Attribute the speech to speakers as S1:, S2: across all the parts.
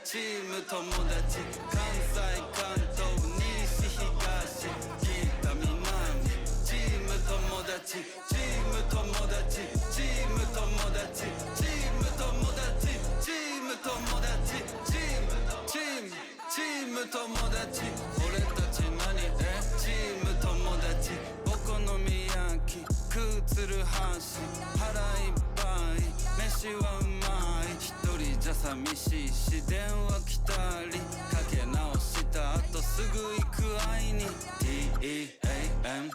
S1: チーム友達関西関東西東北南チーム友達チーム友達チーム友達チーム友達チーム友達チーム友達俺たち何チーム友達お好み焼き食うつる箸腹いっぱい飯はうまい一人じゃ寂しいし電話来たりかけ直した後すぐ行く会いに TEAMTOMODACHI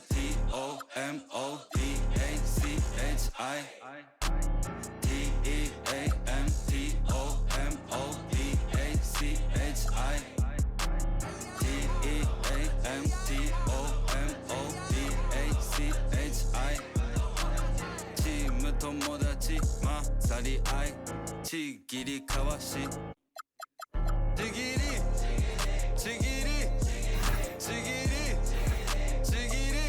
S1: チーム友達混ざり合いちぎりかわしちぎりちぎりちぎりちぎり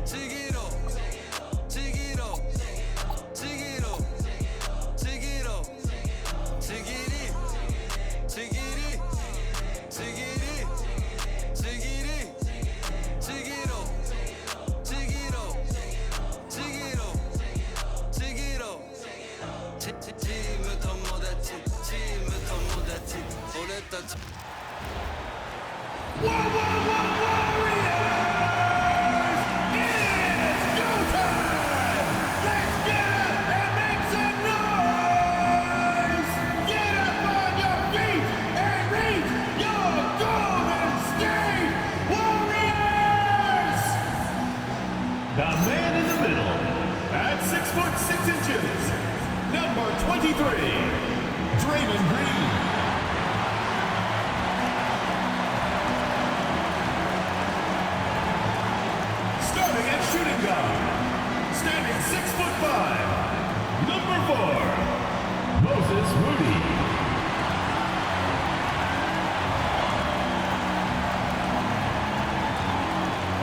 S1: ちぎろちぎろちぎろちぎろちぎりちぎりちぎりちぎりちぎろちぎろちぎろちぎろチーム友達チーム友達俺たち
S2: The man in the middle, at 6'6", number 23, Draymond Green. Starting at shooting guard, standing 6'5", number 4, Moses Moody.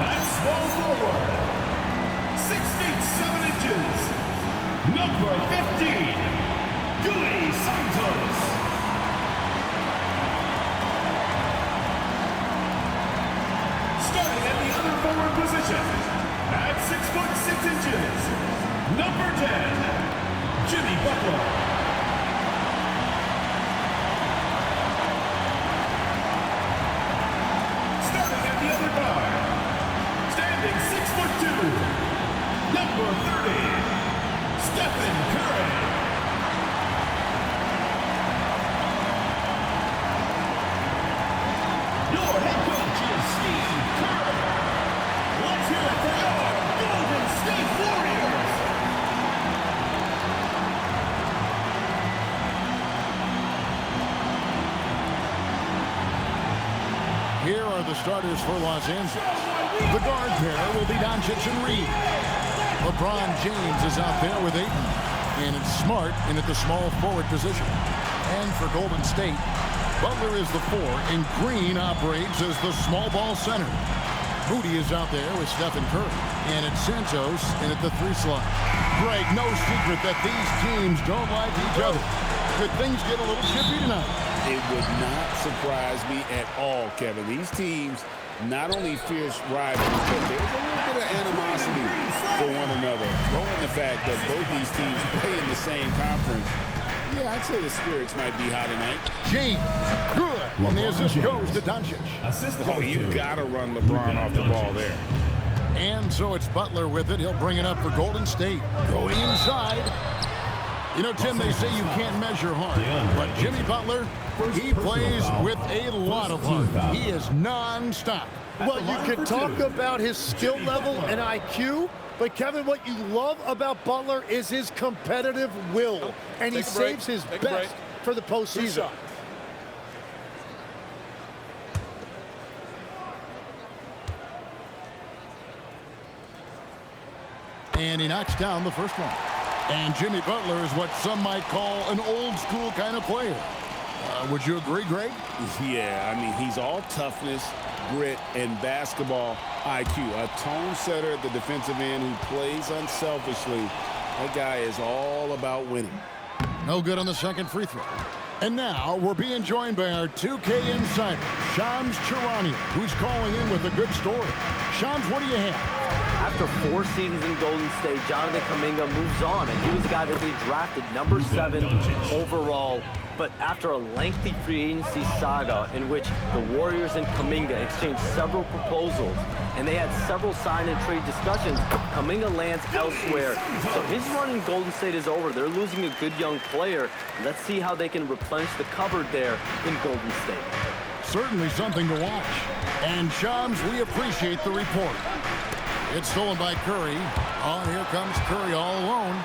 S2: At small forward, 6 feet 7 inches, number 15, Gui Santos. Starting at the other forward position, at 6'6", number 10, Jimmy Butler. Starting at the other guard, standing 6'2", number 30, Stephen Curry. Your head coach is Steve Kerr. Let's hear it for your Golden State Warriors.
S3: Here are the starters for Los Angeles. The guard pair will be Doncic and Reed. LeBron James is out there with Ayton, and it's Smart in at the small forward position. And for Golden State, Butler is the 4, and Green operates as the small ball center. Moody is out there with Stephen Curry, and it's Santos in at the 3 slot. Greg, no secret that these teams don't like each other. Could things get a little chippy tonight?
S4: It would not surprise me at all, Kevin. These teams, not only fierce rivals, but there's a little bit of animosity for one another. Throwing the fact that both these teams play in the same conference, yeah, I'd say the spirits might be high tonight.
S3: James, good. And the assist goes to Doncic.
S4: Oh, you gotta run LeBron off the ball there.
S3: And so it's Butler with it. He'll bring it up for Golden State. Going inside. You know, Tim, they say you can't measure heart, but Jimmy Butler, he plays with a lot of heart. He is non-stop.
S5: Well, you can talk about his skill level and IQ, but Kevin, what you love about Butler is his competitive will, and he saves his best for the postseason.
S3: And he knocks down the first one. And Jimmy Butler is what some might call an old-school kind of player. Would you agree, Greg?
S4: Yeah, I mean, he's all toughness, grit, and basketball IQ. A tone setter at the defensive end who plays unselfishly. That guy is all about winning.
S3: No good on the second free throw. And now we're being joined by our 2K insider, Shams Charania, who's calling in with a good story. Shams, what do you have?
S6: After 4 seasons in Golden State, Jonathan Kuminga moves on, and he was a guy that they drafted number 7 overall. But after a lengthy free agency saga in which the Warriors and Kuminga exchanged several proposals, and they had several sign and trade discussions, Kuminga lands elsewhere. So his run in Golden State is over. They're losing a good young player. Let's see how they can replenish the cupboard there in Golden State.
S3: Certainly something to watch. And Shams, we appreciate the report. It's stolen by Curry. Oh, here comes Curry all alone.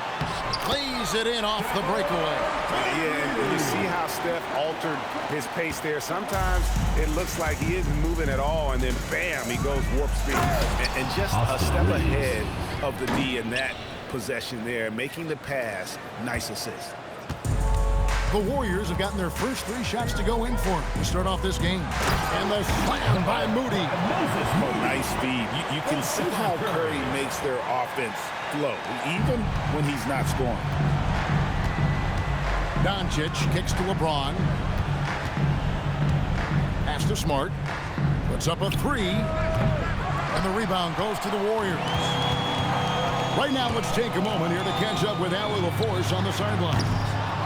S3: Lays it in off the breakaway.
S7: Yeah, and you see how Steph altered his pace there. Sometimes it looks like he isn't moving at all, and then bam, he goes warp speed. And just a step ahead of the D in that possession there, making the pass. Nice assist.
S3: The Warriors have gotten their first 3 shots to go in for him to start off this game. And the slam by Moody.
S4: Oh, nice feed. You can see how Curry makes their offense flow, even when he's not scoring.
S3: Doncic kicks to LeBron. Pass to Smart. Puts up a 3. And the rebound goes to the Warriors. Right now, let's take a moment here to catch up with Allie LaForce on the sideline.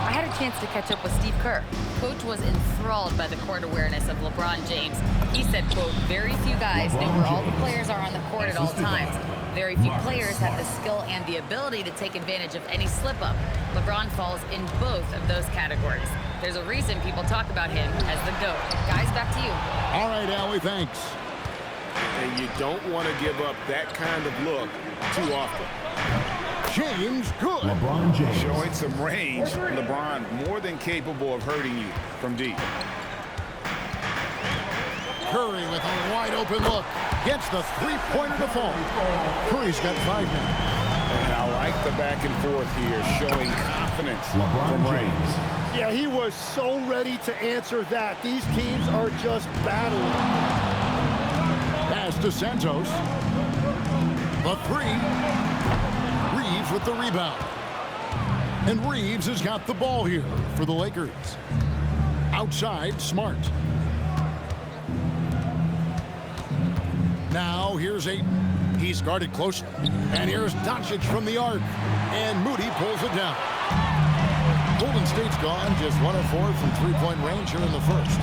S8: I had a chance to catch up with Steve Kerr. Coach was enthralled by the court awareness of LeBron James. He said, quote, very few guys know where all the players are on the court at all times. Very few players have the skill and the ability to take advantage of any slip-up. LeBron falls in both of those categories. There's a reason people talk about him as the GOAT. Guys, back to you.
S3: All right, Allie, thanks.
S7: And you don't want to give up that kind of look too often.
S3: James, good.
S2: LeBron James.
S7: Showing some range. LeBron more than capable of hurting you from deep.
S3: Curry with a wide open look. Gets the 3-pointer to fall. Curry's got 5 now.
S4: And I like the back and forth here, showing confidence from range.
S5: Yeah, he was so ready to answer that. These teams are just battling.
S3: Pass to Santos. The 3. Reeves with the rebound. And Reeves has got the ball here for the Lakers. Outside, Smart. Now here's Ayton. He's guarded closely. And here's Doncic from the arc. And Moody pulls it down. Golden State's gone just 1 of 4 from 3-point range here in the first.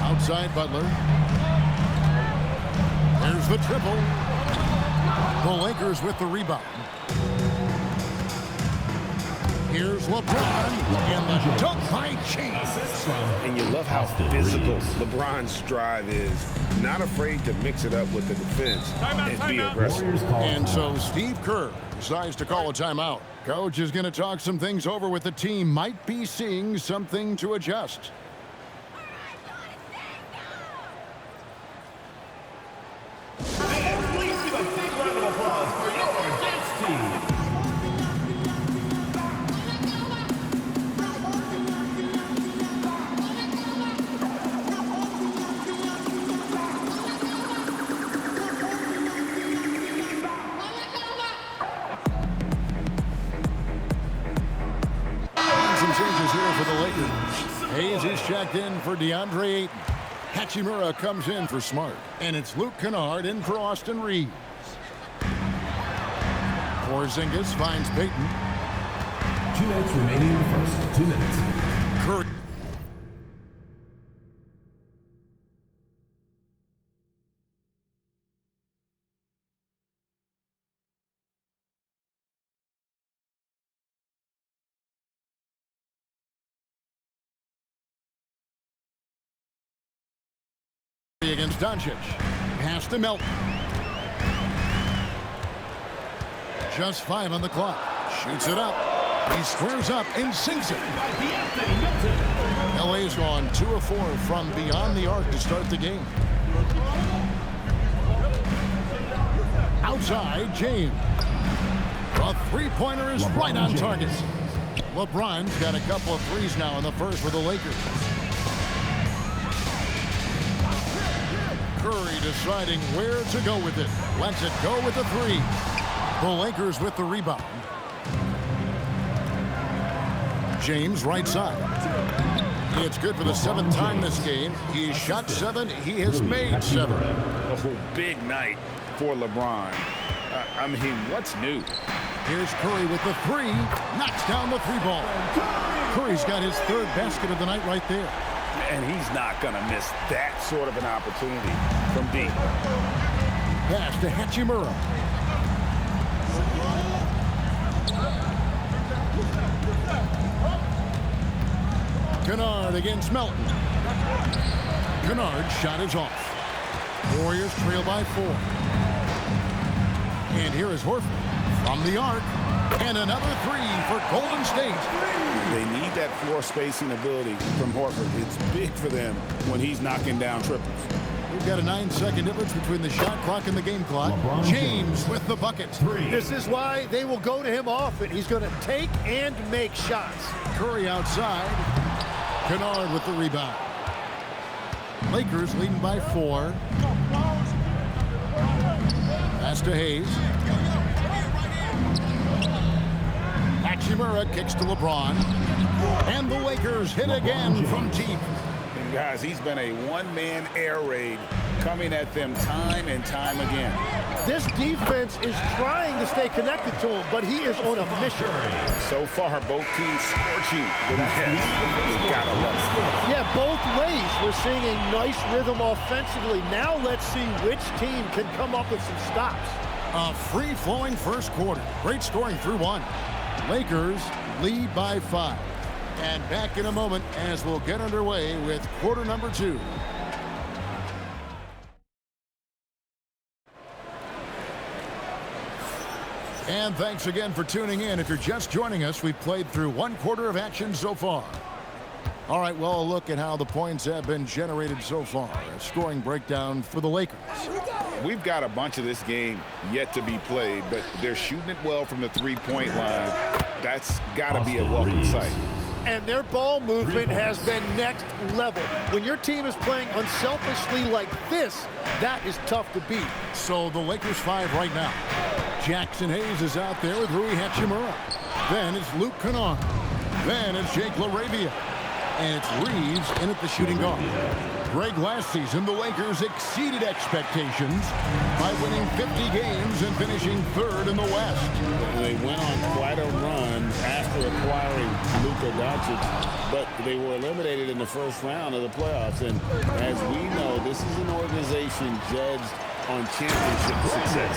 S3: Outside Butler. There's the triple. The Lakers with the rebound. Here's LeBron and the dunk by James.
S7: And you love how physical LeBron's drive is. Not afraid to mix it up with the defense and be aggressive.
S3: And so Steve Kerr decides to call a timeout. Coach is going to talk some things over with the team. Might be seeing something to adjust. Hayes is checked in for DeAndre Ayton. Hachimura comes in for Smart. And it's Luke Kennard in for Austin Reeves. Porzingis finds Payton.
S2: 2 minutes remaining in the first. 2 minutes.
S3: Curry. Against Doncic. Pass to Melton. Just 5 on the clock. Shoots it up. He squares up and sinks it. LA's gone 2 of 4 from beyond the arc to start the game. Outside, James. A three-pointer is right on target. LeBron's got a couple of threes now in the first for the Lakers. Curry deciding where to go with it. Lets it go with the three. The Lakers with the rebound. James right side. It's good for the 7th time this game. He shot 7. He has made 7.
S4: Oh, big night for LeBron. I mean, what's new?
S3: Here's Curry with the 3. Knocks down the 3 ball. Curry's got his 3rd basket of the night right there.
S4: And he's not going to miss that sort of an opportunity from deep.
S3: Pass to Hachimura. Kennard against Melton. Kennard's shot is off. Warriors trail by 4. And here is Horford from the arc. And another 3 for Golden State.
S4: They need that floor spacing ability from Horford. It's big for them when he's knocking down triples.
S3: We've got a 9-second difference between the shot clock and the game clock. James with the bucket.
S5: This is why they will go to him often. He's going to take and make shots.
S3: Curry outside. Kennard with the rebound. Lakers leading by 4. Pass to Hayes. Hachimura kicks to LeBron. And the Lakers hit again from deep.
S4: And guys, he's been a one-man air raid coming at them time and time again.
S5: This defense is trying to stay connected to him, but he is on a mission.
S4: So far, both teams scorching the net. You gotta love it.
S5: Yeah, both ways. We're seeing a nice rhythm offensively. Now let's see which team can come up with some stops.
S3: A free-flowing first quarter. Great scoring through 1. Lakers lead by 5. And back in a moment as we'll get underway with quarter number 2. And thanks again for tuning in. If you're just joining us, we've played through 1 quarter of action so far. All right, well, a look at how the points have been generated so far. A scoring breakdown for the Lakers.
S4: We've got a bunch of this game yet to be played, but they're shooting it well from the three-point line. That's got to be a welcome sight.
S5: And their ball movement has been next level. When your team is playing unselfishly like this, that is tough to beat.
S3: So the Lakers 5 right now. Jackson Hayes is out there with Rui Hachimura. Then it's Luke Kennard. Then it's Jake LaRavia. And it's Reeves in at the shooting guard. Greg, last season, the Lakers exceeded expectations by winning 50 games and finishing 3rd in the West.
S4: They went on quite a run after acquiring Luka Doncic, but they were eliminated in the first round of the playoffs. And as we know, this is an organization judged on championship success.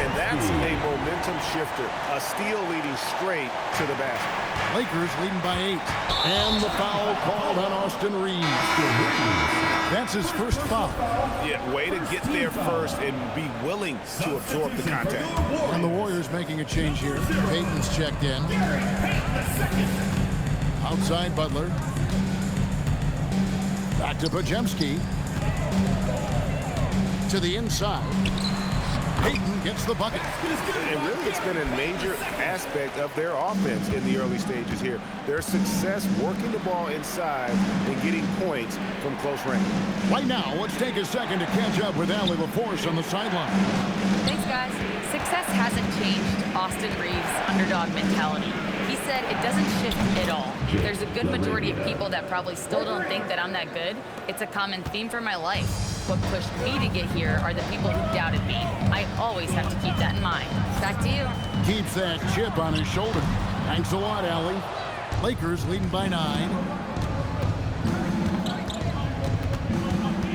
S7: And that's a momentum shifter. A steal leading straight to the basket.
S3: Lakers leading by 8. And the foul called on Austin Reeves. That's his first foul.
S7: Yeah, way to get there first and be willing to absorb the contact.
S3: And the Warriors making a change here. Payton's checked in. Outside Butler. Back to Podziemski. To the inside. Payton gets the bucket.
S7: And really, it's been a major aspect of their offense in the early stages here. Their success working the ball inside and getting points from close range.
S3: Right now, let's take a second to catch up with Allie LaForce on the sideline.
S8: Thanks, guys. Success hasn't changed Austin Reeves' underdog mentality. He said it doesn't shift at all. There's a good majority of people that probably still don't think that I'm that good. It's a common theme for my life. What pushed me to get here are the people who doubted me. I always have to keep that in mind. Back to you.
S3: Keeps that chip on his shoulder. Thanks a lot, Allie. Lakers leading by 9.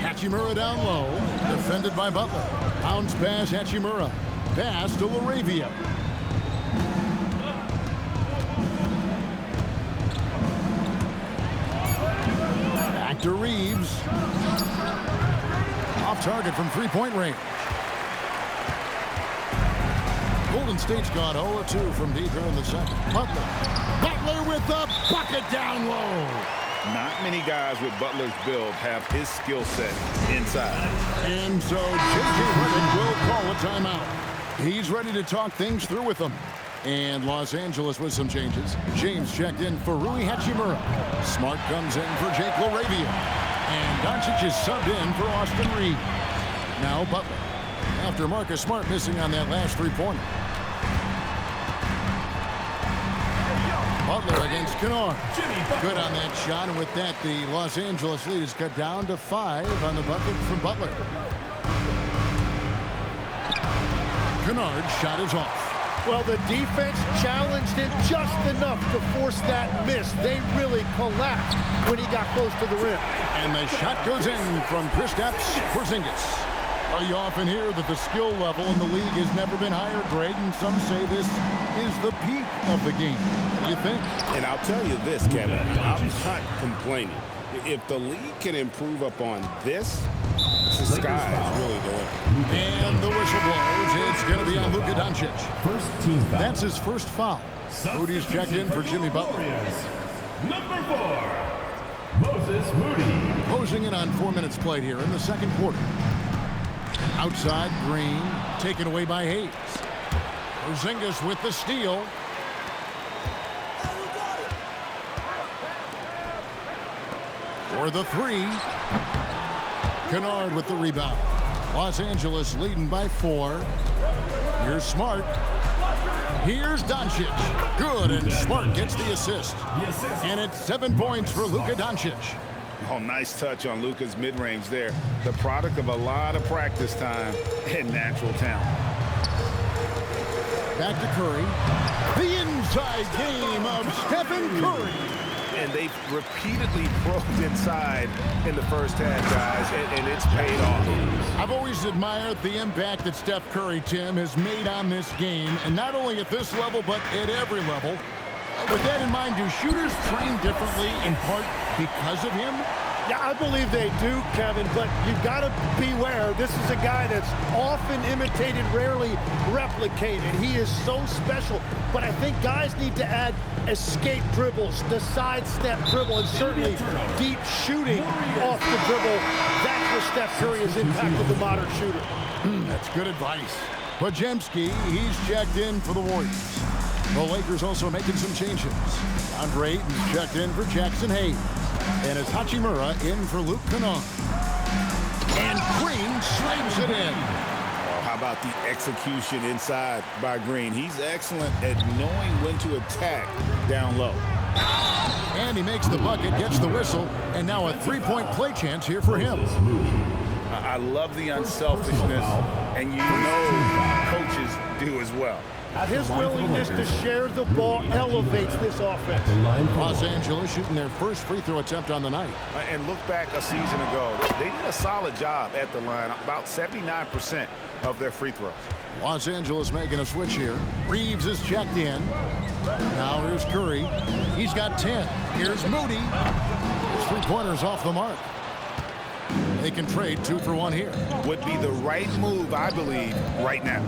S3: Hachimura down low. Defended by Butler. Bounce pass Hachimura. Pass to LaRavia. Back to Reeves. Off target from three-point range. Golden State's gone 0-2 from deep here in the second. Butler with the bucket down low.
S7: Not many guys with Butler's build have his skill set inside.
S3: And so J.J. Redick will call a timeout. He's ready to talk things through with them. And Los Angeles with some changes. James checked in for Rui Hachimura. Smart comes in for Jake LaRavia. And Doncic is subbed in for Austin Reed. Now Butler. After Marcus Smart missing on that last three-pointer. Butler against Kennard. Good on that shot, and with that, the Los Angeles lead is cut down to 5 on the bucket from Butler. Kennard's shot is off.
S5: Well, the defense challenged him just enough to force that miss. They really collapsed when he got close to the rim.
S1: And the shot goes in from Kristaps Porzingis. You often hear that the skill level in the league has never been higher, Greg, and some say this is the peak of the game. What do you think?
S4: And I'll tell you this, Kevin, I'm not complaining. If the league can improve upon this, the sky is really the limit.
S1: And the whistle blows. It's going to be on Luka Doncic. That's his first foul. Moody's checked in for Jimmy Butler.
S2: Number 4, Moses Moody.
S1: Closing in on 4 minutes played here in the second quarter. Outside, Green, taken away by Hayes. Porzingis with the steal. For the three. Kennard with the rebound. Los Angeles leading by 4. Here's Smart. Here's Doncic. Good, and Smart gets the assist. And it's 7 points for Luka Doncic.
S7: Oh, nice touch on Luka's mid-range there. The product of a lot of practice time and natural talent.
S1: Back to Curry. The inside game of Stephen Curry.
S7: And they've repeatedly probed inside in the first half, guys, and it's paid off.
S1: I've always admired the impact that Steph Curry, Tim, has made on this game, and not only at this level, but at every level. With that in mind, do shooters train differently in part because of him?
S5: Yeah, I believe they do, Kevin, but you've got to beware. This is a guy that's often imitated, rarely replicated. He is so special, but I think guys need to add escape dribbles, the sidestep dribble, and certainly deep shooting off the dribble. That's where Steph Curry has impacted the modern shooter.
S1: That's good advice. Podziemski, he's checked in for the Warriors. The Lakers also making some changes. Andre Ayton's checked in for Jackson Hayes. And it's Hachimura in for Luke Kennard. And Green slams it in.
S4: Oh, how about the execution inside by Green? He's excellent at knowing when to attack down low.
S1: And he makes the bucket, gets the whistle, and now a three-point play chance here for him.
S7: I love the unselfishness, and you know coaches do as well.
S5: His willingness to share the ball elevates this offense.
S1: Los Angeles shooting their first free throw attempt on the night.
S7: And look back a season ago. They did a solid job at the line, about 79% of their free throws.
S1: Los Angeles making a switch here. Reeves is checked in. Now here's Curry. He's got 10. Here's Moody. His three-pointers off the mark. They can trade 2 for 1 here.
S7: Would be the right move, I believe, right now.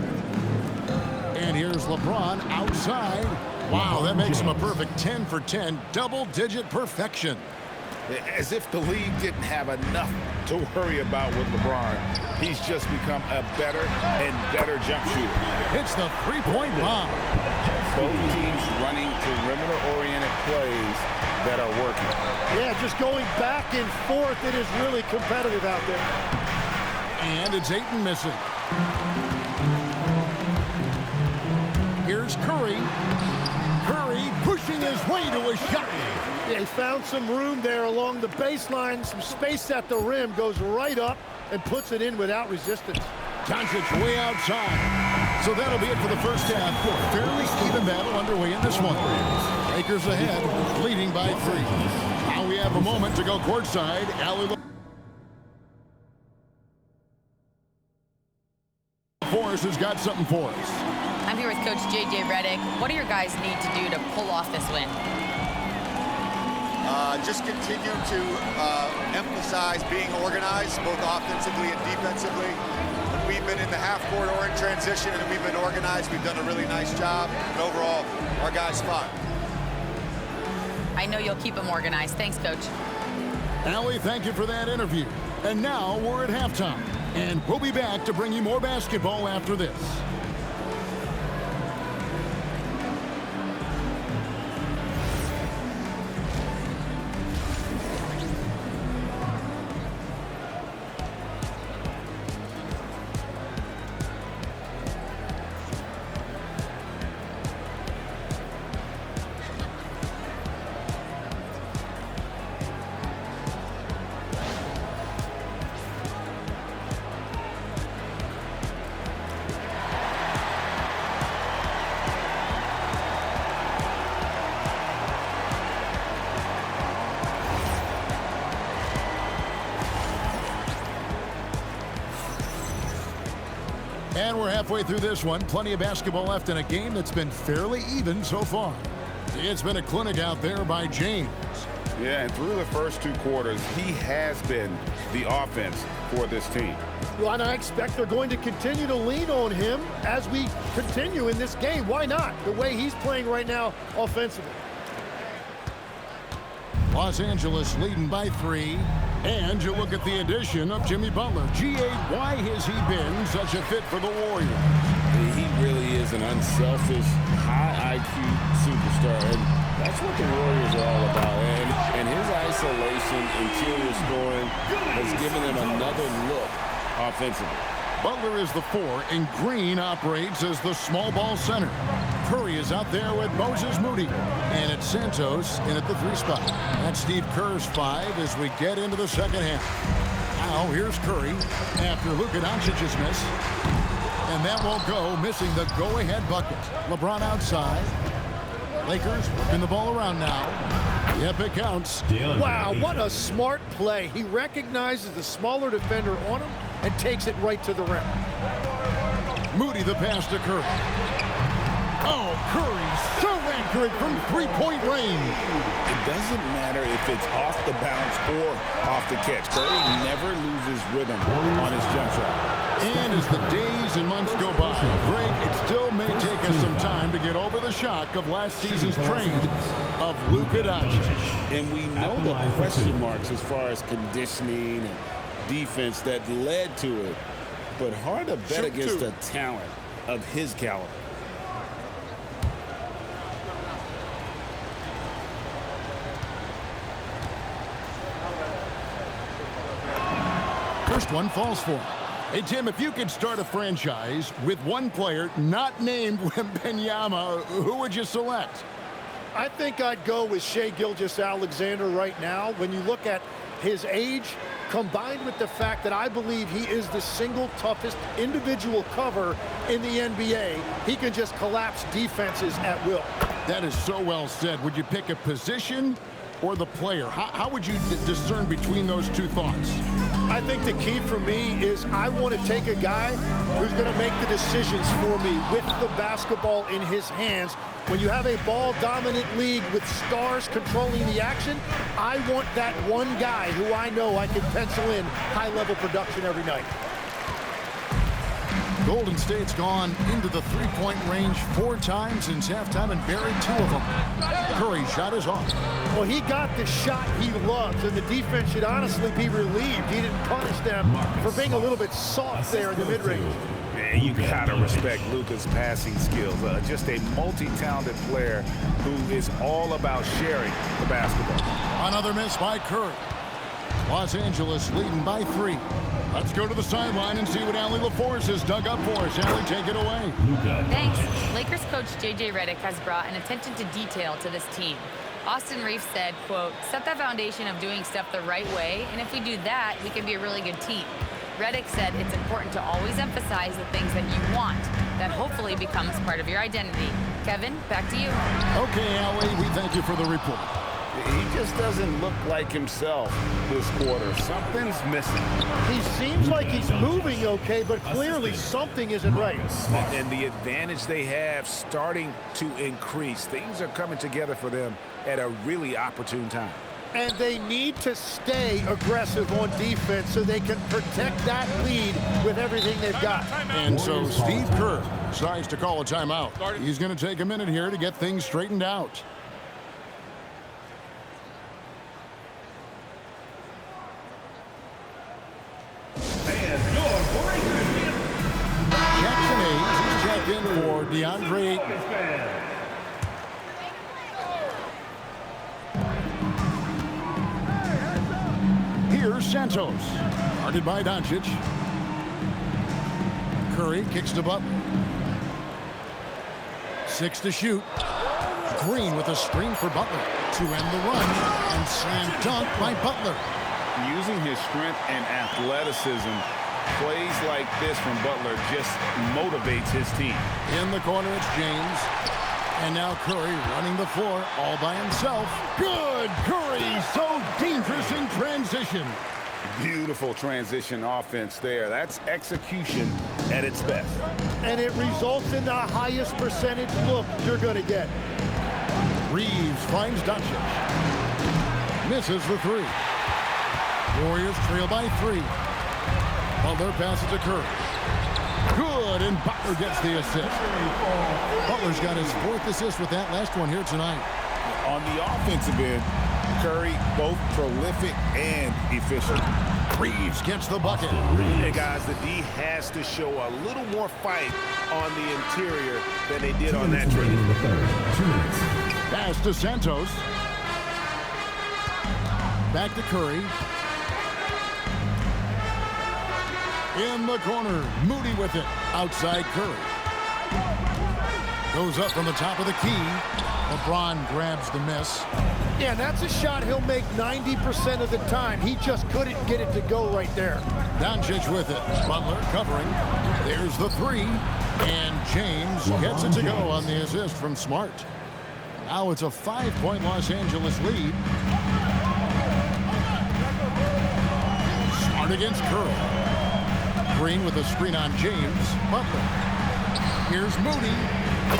S1: And here's LeBron outside. Wow, that makes him a perfect 10 for 10, double-digit perfection.
S7: As if the league didn't have enough to worry about with LeBron. He's just become a better and better jump shooter.
S1: It's the three-point bomb.
S7: Both teams running perimeter-oriented plays that are working.
S5: Yeah, just going back and forth. It is really competitive out there.
S1: And it's Ayton missing. Here's Curry. Curry pushing his way to a shot.
S5: Yeah, he found some room there along the baseline, some space at the rim, goes right up and puts it in without resistance.
S1: Doncic way outside. So that'll be it for the first half. Fairly even battle underway in this one. Lakers ahead, leading by 3. Now we have a moment to go courtside. Allie Forrest has got something for us.
S8: I'm here with Coach J.J. Redick. What do your guys need to do to pull off this win?
S9: Just continue to emphasize being organized, both offensively and defensively. When we've been in the half court or in transition and we've been organized, we've done a really nice job. And overall, our guys fought.
S8: I know you'll keep them organized. Thanks, Coach.
S1: Allie, thank you for that interview. And now we're at halftime. And we'll be back to bring you more basketball after this.
S3: And we're halfway through this one. Plenty of basketball left in a game that's been fairly even so far. It's been a clinic out there by James.
S7: Yeah, and through the first 2 quarters, he has been the offense for this team.
S5: Well, and I expect they're going to continue to lean on him as we continue in this game. Why not? The way he's playing right now offensively.
S3: Los Angeles leading by 3. And you look at the addition of Jimmy Butler. G.A., why has he been such a fit for the Warriors?
S4: He really is an unselfish, high IQ superstar, and that's what the Warriors are all about. And his isolation, interior scoring, has given them another look offensively.
S3: Butler is the 4, and Green operates as the small ball center. Curry is out there with Moses Moody. And it's Santos in at the 3 spot. That's Steve Kerr's 5 as we get into the second half. Now here's Curry after Luka Doncic's miss. And that won't go, missing the go-ahead bucket. LeBron outside. Lakers working the ball around now. Yep, it counts.
S5: Wow, what a smart play. He recognizes the smaller defender on him and takes it right to the rim.
S3: Moody the pass to Curry. Oh, Curry so accurate from 3-point range.
S4: It doesn't matter if it's off the bounce or off the catch. Curry never loses rhythm on his jump shot.
S3: And as the days and months go by, Greg, it still may take us some time to get over the shock of last season's trade of Luka Doncic.
S4: And we know the question marks as far as conditioning and defense that led to it. But hard to bet against a talent of his caliber.
S3: First one falls for him. Hey, Tim, if you could start a franchise with one player not named Wembanyama, who would you select?
S5: I think I'd go with Shai Gilgeous-Alexander right now. When you look at his age, combined with the fact that I believe he is the single toughest individual cover in the NBA, he can just collapse defenses at will.
S3: That is so well said. Would you pick a position or the player? How would you discern between those two thoughts?
S5: I think the key for me is I want to take a guy who's going to make the decisions for me with the basketball in his hands. When you have a ball-dominant league with stars controlling the action, I want that one guy who I know I can pencil in high-level production every night.
S3: Golden State's gone into the three-point range 4 times since halftime and buried 2 of them. Curry shot is off.
S5: Well, he got the shot he loves, and the defense should honestly be relieved. He didn't punish them for being a little bit soft there in the mid-range.
S7: Man, you gotta respect Luka's passing skills. Just a multi-talented player who is all about sharing the basketball.
S3: Another miss by Curry. Los Angeles leading by 3. Let's go to the sideline and see what Allie LaForce has dug up for us. Allie, take it away.
S8: Thanks. Lakers coach J.J. Redick has brought an attention to detail to this team. Austin Reeves said, quote, set that foundation of doing stuff the right way, and if we do that, we can be a really good team. Redick said it's important to always emphasize the things that you want. That hopefully becomes part of your identity. Kevin, back to you.
S3: Okay, Allie, we thank you for the report.
S7: He just doesn't look like himself this quarter. Something's missing.
S5: He seems like he's moving okay, but clearly something isn't right.
S7: And the advantage they have starting to increase. Things are coming together for them at a really opportune time.
S5: And they need to stay aggressive on defense so they can protect that lead with everything they've got.
S3: And so Steve Kerr decides to call a timeout. He's going to take a minute here to get things straightened out. Jackson Hayes is checked in for DeAndre Ayton. Here's Santos, guarded by Doncic. Curry kicks to Butler. 6 to shoot. Green with a screen for Butler to end the run, and slam dunk by Butler.
S7: Using his strength and athleticism, plays like this from Butler just motivates his team.
S3: In the corner, it's James. And now Curry running the floor all by himself. Good! Curry so dangerous in transition.
S7: Beautiful transition offense there. That's execution at its best.
S5: And it results in the highest percentage look you're going to get.
S3: Reeves finds Doncic. Misses the three. Warriors trail by 3. Butler passes to Curry. Good, and Butler gets the assist. Butler's got his 4th assist with that last one here tonight.
S7: On the offensive end, Curry both prolific and efficient.
S3: Reeves gets the bucket.
S7: Hey guys, the D has to show a little more fight on the interior than they did on that trade.
S3: Pass to Santos. Back to Curry. In the corner, Moody with it. Outside Curry. Goes up from the top of the key. LeBron grabs the miss.
S5: Yeah, that's a shot he'll make 90% of the time. He just couldn't get it to go right there.
S3: Doncic with it. Butler covering. There's the 3. And James gets it to go on the assist from Smart. Now it's a 5-point Los Angeles lead. Smart against Curry. Green with a screen on James. Butler. Here's Moody.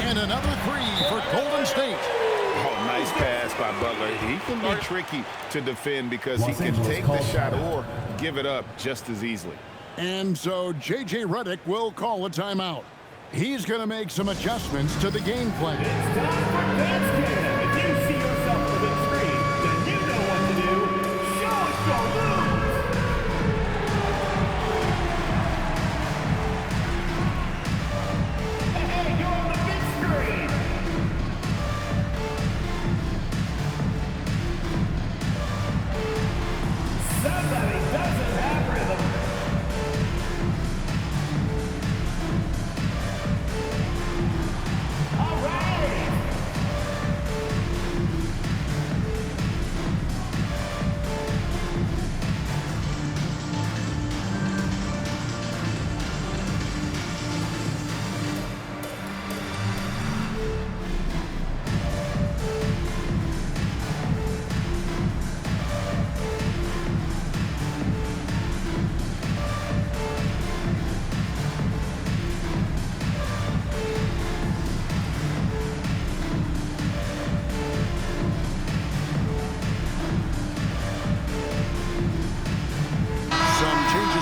S3: And another 3 for Golden State.
S7: Oh, nice pass by Butler. He can be tricky to defend because he can take the shot or give it up just as easily.
S3: And so J.J. Redick will call a timeout. He's going to make some adjustments to the game plan.
S2: It's time for Dance Cam. If you see yourself on the screen, then you know what to do. Show us your moves. Hey, you're on the big screen. Somebody doesn't have rhythm. All right.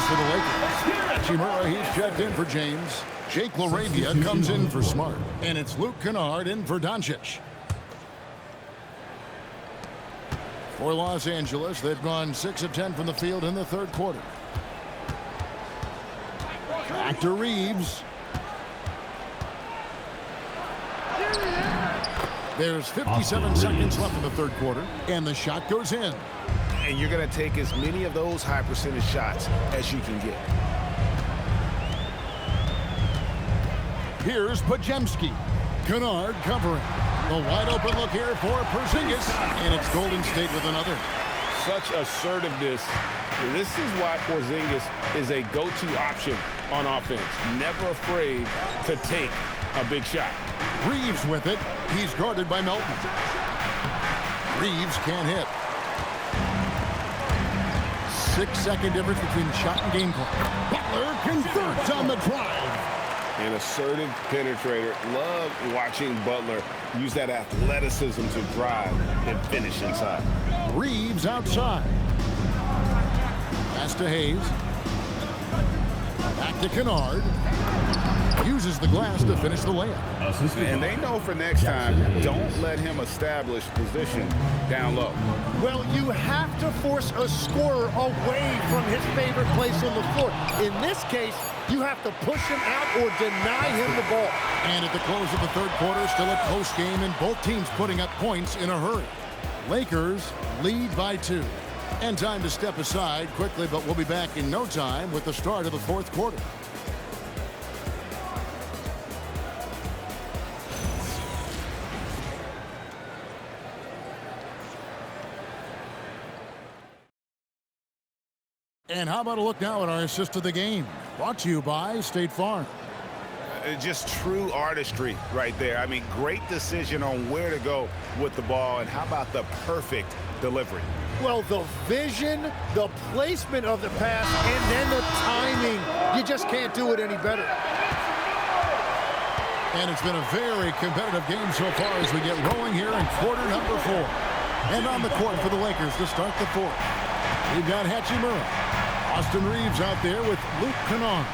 S3: For the Lakers. Chimura, he's checked in for James. Jake LaRavia comes in for Smart. And it's Luke Kennard in for Doncic. For Los Angeles, they've gone 6 of 10 from the field in the 3rd quarter. Back to Reeves. There's 57 seconds left in the 3rd quarter. And the shot goes in.
S7: And you're going to take as many of those high percentage shots as you can get.
S3: Here's Podziemski. Kennard covering. The wide open look here for Porzingis. And it's Golden State with another.
S7: Such assertiveness. This is why Porzingis is a go-to option on offense. Never afraid to take a big shot.
S3: Reeves with it. He's guarded by Melton. Reeves can't hit. 6-second difference between shot and game clock. Butler converts on the drive.
S7: An assertive penetrator. Love watching Butler use that athleticism to drive and finish inside.
S3: Reeves outside. Pass to Hayes. Back to Kennard. Uses the glass to finish the layup.
S7: And they know for next time, don't let him establish position down low.
S5: Well, you have to force a scorer away from his favorite place on the floor. In this case, you have to push him out or deny him the ball.
S3: And at the close of the 3rd quarter, still a close game, and both teams putting up points in a hurry. Lakers lead by 2. And time to step aside quickly, but we'll be back in no time with the start of the 4th quarter. And how about a look now at our assist of the game? Brought to you by State Farm.
S7: Just true artistry right there. I mean, great decision on where to go with the ball, and how about the perfect delivery?
S5: Well, the vision, the placement of the pass, and then the timing. You just can't do it any better.
S3: And it's been a very competitive game so far as we get rolling here in quarter number 4. And on the court for the Lakers to start the 4th. We've got Hachimura. Austin Reeves out there with Luke Kennard.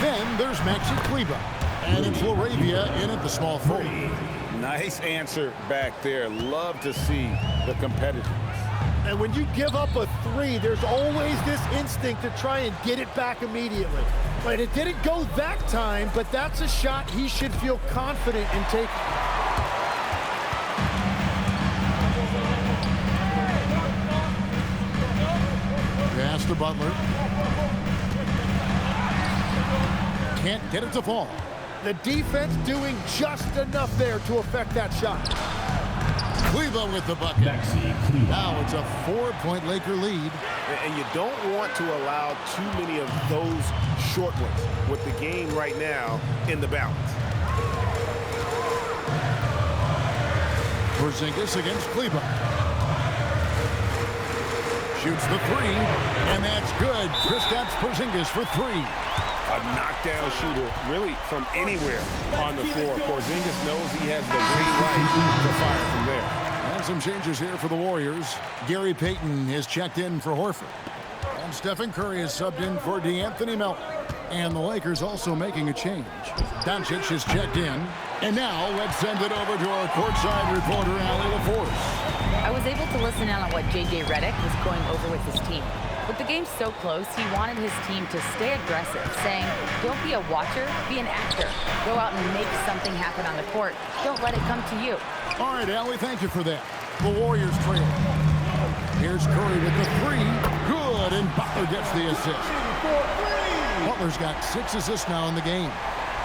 S3: Then there's Maxi Kleber. And it's LaRavia in at the small forward.
S4: Nice answer back there. Love to see the competitiveness.
S5: And when you give up a 3, there's always this instinct to try and get it back immediately. But it didn't go that time, but that's a shot he should feel confident in taking.
S3: Pass to Butler. Can't get it to fall.
S5: The defense doing just enough there to affect that shot.
S3: Kleber with the bucket. Now it's a 4-point Laker lead.
S7: And you don't want to allow too many of those short ones with the game right now in the balance.
S3: Porzingis against Kleber. Shoots the 3, and that's good. Kristaps Porzingis for 3.
S7: A knockdown shooter, really from anywhere on the floor. Porzingis knows he has the green light to fire from there.
S3: And some changes here for the Warriors. Gary Payton is checked in for Horford. And Stephen Curry is subbed in for DeAnthony Melton. And the Lakers also making a change. Doncic is checked in. And now let's send it over to our courtside reporter, Allie LaForce.
S8: I was able to listen in on what J.J. Redick was going over with his team. With the game so close, he wanted his team to stay aggressive, saying, don't be a watcher, be an actor. Go out and make something happen on the court. Don't let it come to you.
S3: All right, Allie, thank you for that. The Warriors trail. Here's Curry with the 3. Good, and Butler gets the assist. Butler's got 6 assists now in the game.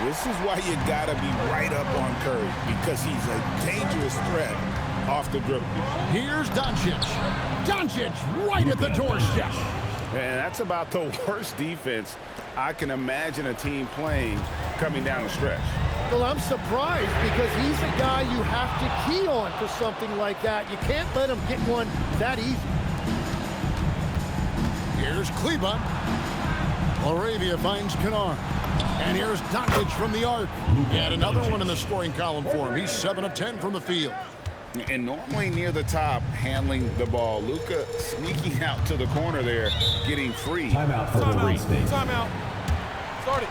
S4: This is why you got to be right up on Curry, because he's a dangerous threat off the dribble.
S3: Here's Doncic. Doncic right at the doorstep.
S7: And that's about the worst defense I can imagine a team playing coming down the stretch.
S5: Well, I'm surprised because he's a guy you have to key on for something like that. You can't let him get one that easy.
S3: Here's Kleber. LaRavia finds Kennard. And here's Doncic from the arc. And another one in the scoring column for him. He's 7 of 10 from the field.
S4: And normally near the top, handling the ball. Luka sneaking out to the corner there, getting free.
S2: Timeout for the Green State.
S10: Timeout. Start it.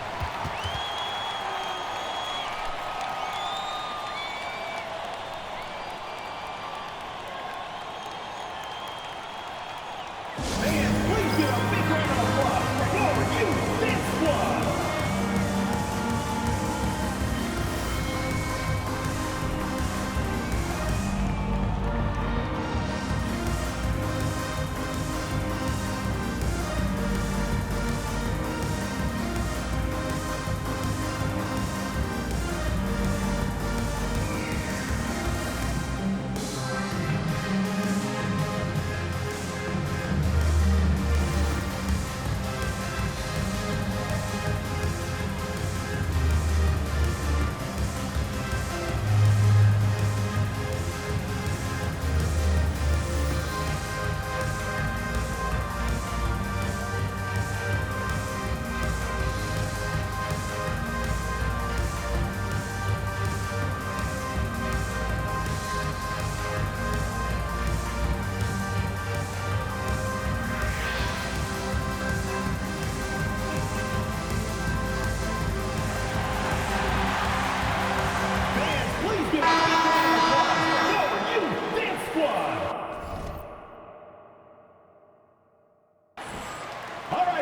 S2: Please give a big round of applause for you, this squad.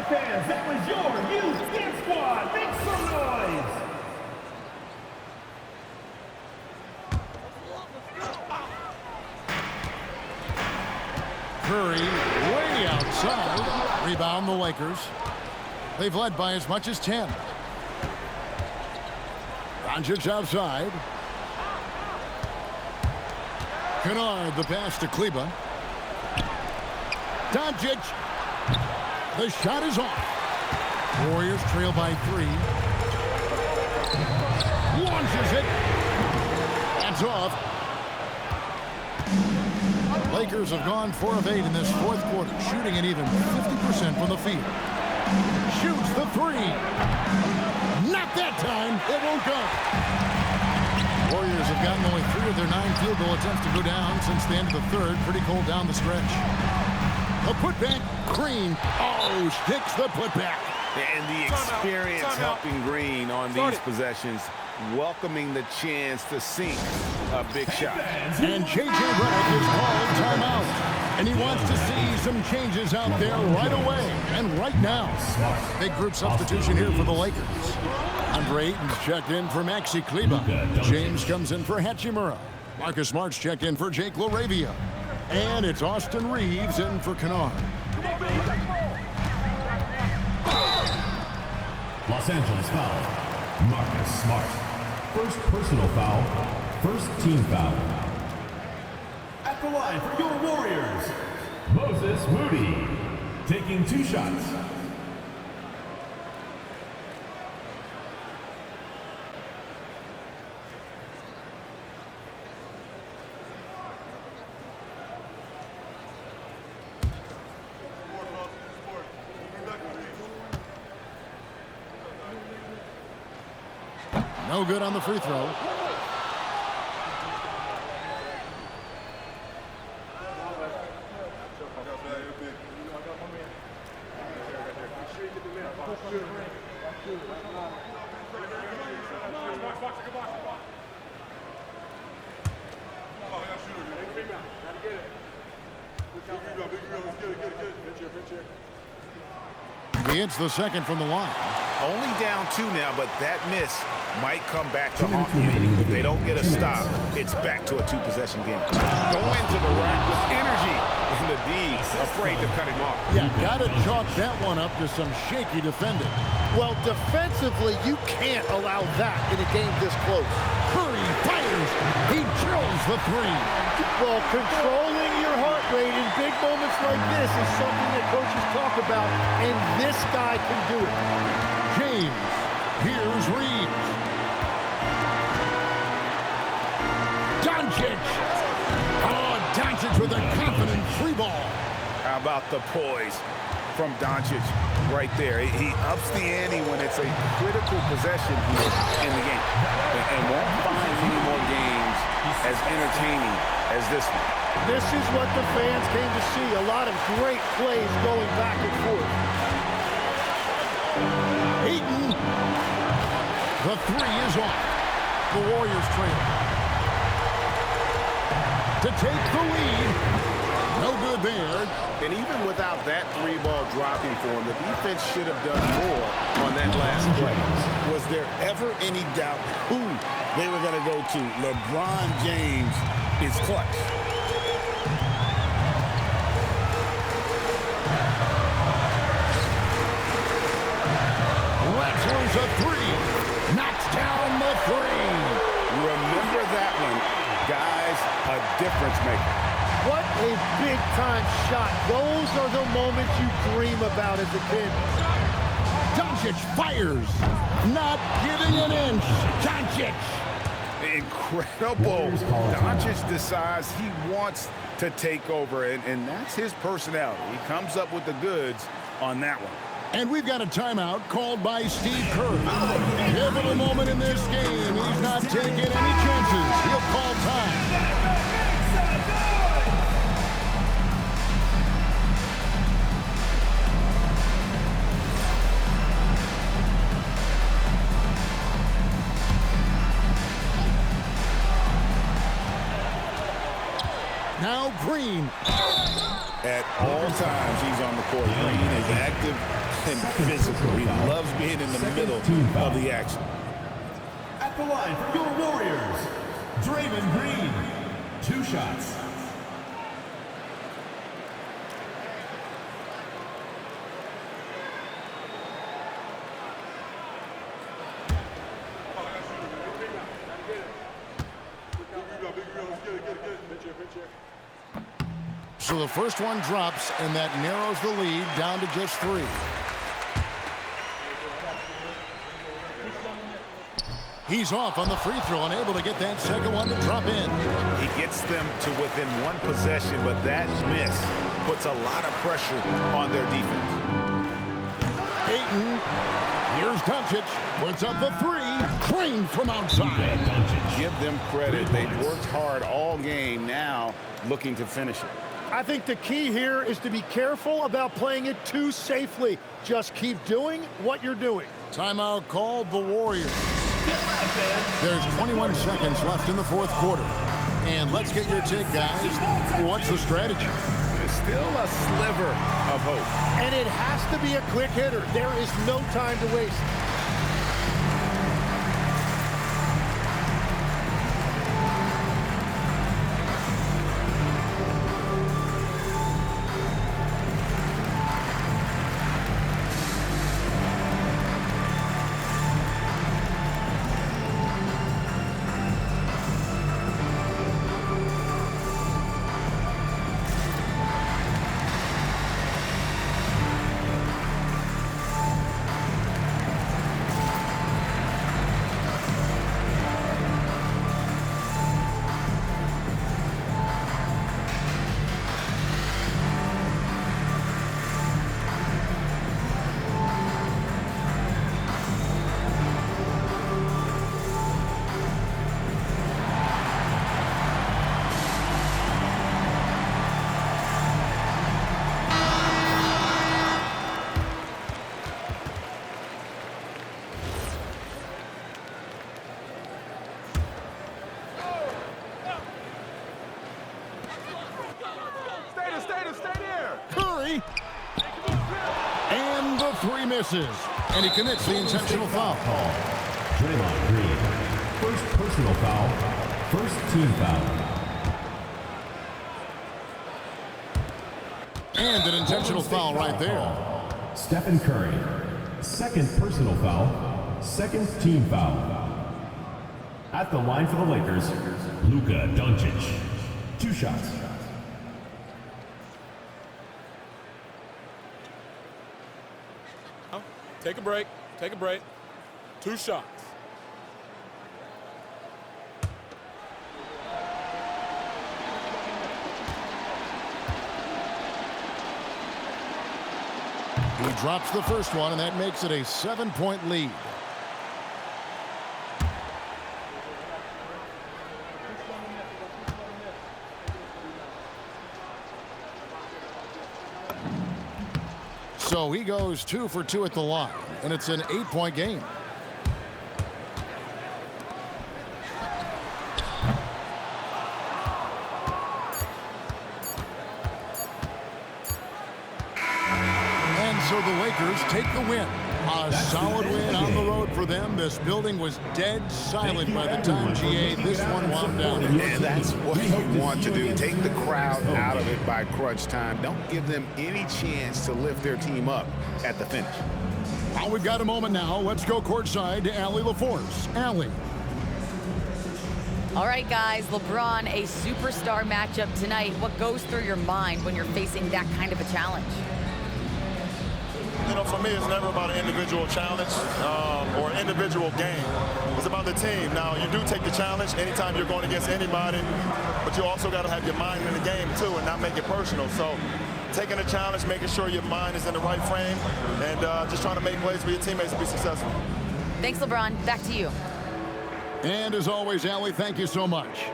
S2: Fans, that was your Youth Dance Squad. Make some noise.
S3: Curry way outside. Rebound the Lakers. They've led by as much as 10. Doncic outside. Kennard the pass to Kleber. Doncic. The shot is off. Warriors trail by 3. Launches it. That's off. Lakers have gone 4 of 8 in this fourth quarter, shooting an even 50% from the field. Shoots the three. Not that time. It won't go. Warriors have gotten only 3 of their 9 field goal attempts to go down since the end of the third. Pretty cold down the stretch. A putback. Green. Oh, sticks the putback.
S7: And the experience helping Green on these possessions, welcoming the chance to sink a big shot.
S3: And J.J. Redick is called timeout. And he wants to see some changes out there right away and right now. Big group substitution here for the Lakers. Andre Ayton's checked in for Maxi Kleber. James comes in for Hachimura. Marcus Smart's checked in for Jake LaRavia. And it's Austin Reeves in for Kennard.
S2: Los Angeles foul. Marcus Smart. First personal foul. First team foul. At the line for your Warriors, Moses Moody. Taking 2 shots.
S3: No good on the free throw. He hits the second from the line.
S7: Only down 2 now, but that miss might come back to haunt you. If they don't get a stop, it's back to a 2-possession game. Going to the rack with energy, and the D afraid to cut him off.
S3: Yeah, got to chalk that one up to some shaky defending.
S5: Well, defensively, you can't allow that in a game this close.
S3: Curry fires. He drills the three.
S5: Well, controlling your heart rate in big moments like this is something that coaches talk about, and this guy can do it.
S3: James. Here's Reeves. Doncic. Oh, Doncic with a confident free ball.
S7: How about the poise from Doncic right there? He ups the ante when it's a critical possession here in the game. And won't find many more games as entertaining as this one.
S5: This is what the fans came to see. A lot of great plays going back and forth.
S3: Ayton. The three is off. The Warriors trail. To take the lead. No good there.
S7: And even without that 3-ball dropping for him, the defense should have done more on that last play. Was there ever any doubt who they were going to go to? LeBron James is clutch.
S3: Wrestles a three. Knocks down the three.
S7: Remember that one. Guys, a difference maker.
S5: What a big-time shot. Those are the moments you dream about as a kid.
S3: Doncic fires. Not giving an inch. Doncic.
S7: Incredible. Doncic decides he wants to take over, and that's his personality. He comes up with the goods on that one.
S3: And we've got a timeout called by Steve Kerr. Pivotal moment in this game. He's not taking any chances. He'll call time. Now Green.
S7: At all times, he's on the court. Green is active and physical. He loves being in the middle of the action.
S2: At the line for your Warriors, Draymond Green. 2 shots.
S3: So the first one drops, and that narrows the lead down to just 3. He's off on the free throw, unable to get that second one to drop in.
S7: He gets them to within one possession, but that miss puts a lot of pressure on their defense.
S3: Ayton, here's Doncic, puts up the three, trained from outside.
S7: Give them credit. They've worked hard all game, now looking to finish it.
S5: I think the key here is to be careful about playing it too safely. Just keep doing what you're doing.
S3: Timeout called the Warriors. There's 21 seconds left in the fourth quarter. And let's get your take, guys. What's the strategy?
S7: There's still a sliver of hope.
S5: And it has to be a quick hitter. There is no time to waste.
S3: Curry. And the three misses. And he commits the intentional foul.
S2: Draymond Green. First personal foul. First team foul.
S3: And an intentional foul right there.
S2: Stephen Curry. Second personal foul. Second team foul. At the line for the Lakers, Luka Doncic. 2 shots.
S10: Take a break. Take a break. 2 shots.
S3: He drops the first one, and that makes it a 7-point lead. So he goes 2 for 2 at the line, and it's an 8-point game. And so the Lakers take the win. A solid win on the road for them. This building was dead silent by the time GA this one wound down.
S7: And that's what you want to do. Take the crowd out of it by crunch time. Don't give them any chance to lift their team up at the finish.
S3: Well, we've got a moment now. Let's go courtside to Allie LaForce. Allie.
S8: All right, guys, LeBron, a superstar matchup tonight. What goes through your mind when you're facing that kind of a challenge?
S11: You know, for me, it's never about an individual challenge or individual game. It's about the team. Now, you do take the challenge anytime you're going against anybody, but you also got to have your mind in the game, too, and not make it personal. So taking a challenge, making sure your mind is in the right frame, and just trying to make plays for your teammates to be successful.
S8: Thanks, LeBron. Back to you.
S3: And as always, Allie, thank you so much.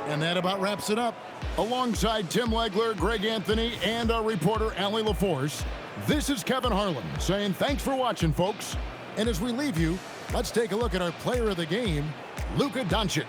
S3: And that about wraps it up. Alongside Tim Legler, Greg Anthony, and our reporter, Allie LaForce, this is Kevin Harlan saying thanks for watching, folks. And as we leave you, let's take a look at our player of the game, Luka Doncic.